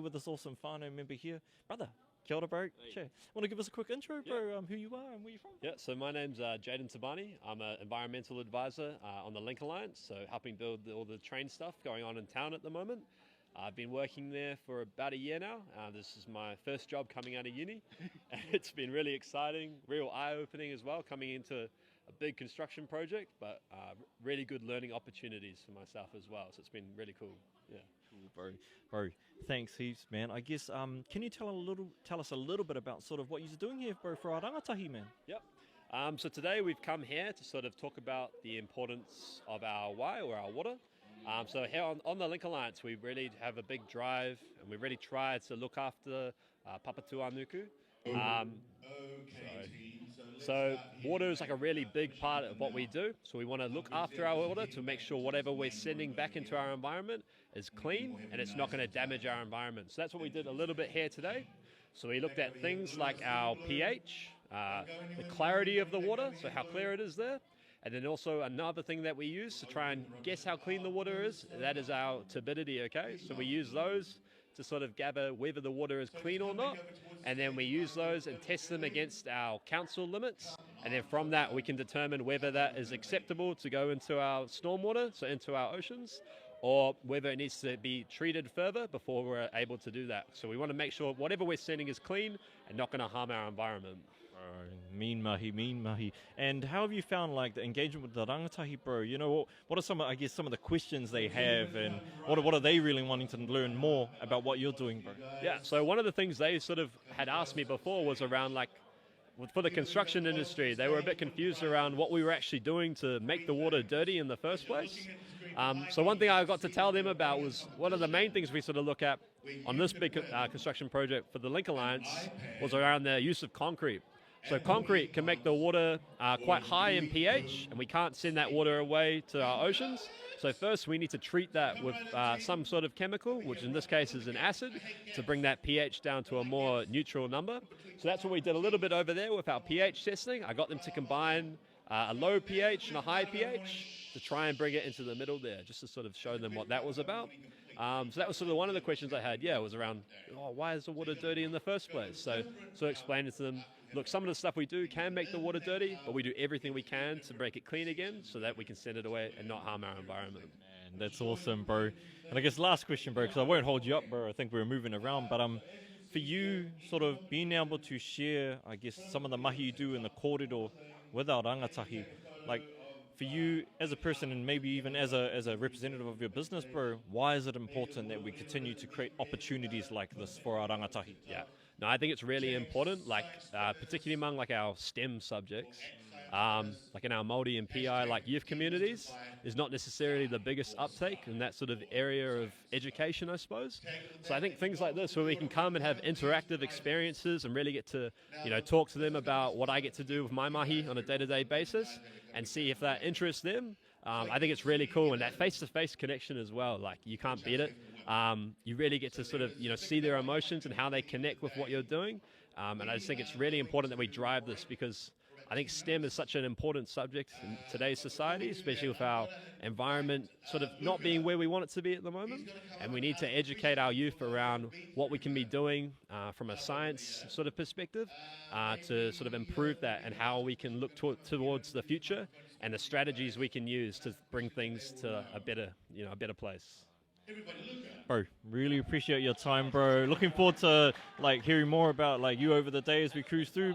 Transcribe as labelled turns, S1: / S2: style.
S1: with this awesome whānau member here. Brother, kia ora, bro. Hey. Want to give us a quick intro, bro, who you are and where you're from?
S2: Yeah, so my name's Jayden Tabani. I'm an environmental advisor on the Link Alliance, so helping build all the train stuff going on in town at the moment. I've been working there for about a year now. This is my first job coming out of uni. It's been really exciting, real eye-opening as well, coming into a big construction project, but really good learning opportunities for myself as well. So it's been really cool. Yeah.
S1: Cool, bro. Thanks heaps, man. I guess can you tell us a little bit about sort of what you're doing here, bro, for our rangatahi, man?
S2: Yep. So today we've come here to sort of talk about the importance of our wai, or our water. So here on the Link Alliance, we really have a big drive, and we really try to look after Papatūānuku. So water is like a really big part of what we do. So we want to look after our water to make sure whatever we're sending back into our environment is clean and it's not going to damage our environment. So that's what we did a little bit here today. So we looked at things like our pH, the clarity of the water, so how clear it is there. And then also another thing that we use to try and guess how clean the water is, that is our turbidity, okay? So we use those to sort of gather whether the water is clean or not. And then we use those and test them against our council limits. And then from that, we can determine whether that is acceptable to go into our stormwater, so into our oceans, or whether it needs to be treated further before we're able to do that. So we want to make sure whatever we're sending is clean and not going to harm our environment.
S1: Mean mahi. And how have you found like the engagement with the rangatahi, bro? You know, what are some of the questions they have, and what are they really wanting to learn more about what you're doing, bro?
S2: Yeah, so one of the things they sort of had asked me before was around like, for the construction industry, they were a bit confused around what we were actually doing to make the water dirty in the first place. So one thing I got to tell them about was one of the main things we sort of look at on this big construction project for the Link Alliance was around the use of concrete. So concrete can make the water quite high in pH, and we can't send that water away to our oceans. So first we need to treat that with some sort of chemical, which in this case is an acid, to bring that pH down to a more neutral number. So that's what we did a little bit over there with our pH testing. I got them to combine a low pH and a high pH to try and bring it into the middle there, just to sort of show them what that was about. So that was sort of one of the questions I had, was around, why is the water dirty in the first place? So explaining to them, look, some of the stuff we do can make the water dirty, but we do everything we can to make it clean again so that we can send it away and not harm our environment.
S1: Man, that's awesome, bro. And I guess last question, bro, because I won't hold you up, bro. I think we're moving around, but for you, sort of being able to share, I guess, some of the mahi you do in the kōrero with our rangatahi, like, for you as a person and maybe even as a representative of your business, bro, why is it important that we continue to create opportunities like this for our rangatahi?
S2: Yeah, no, I think it's really important, like particularly among like our STEM subjects, like in our Maori and PI like youth communities, is not necessarily the biggest uptake in that sort of area of education, I suppose. So I think things like this, where we can come and have interactive experiences and really get to, talk to them about what I get to do with my mahi on a day-to-day basis and see if that interests them. I think it's really cool, and that face-to-face connection as well, like you can't beat it. You really get to sort of, see their emotions and how they connect with what you're doing. And I just think it's really important that we drive this, because I think STEM is such an important subject in today's society, especially with our environment sort of not being where we want it to be at the moment. And we need to educate our youth around what we can be doing from a science sort of perspective to sort of improve that, and how we can look towards the future and the strategies we can use to bring things to a better place.
S1: Bro, really appreciate your time, bro. Looking forward to hearing more about you over the day as we cruise through.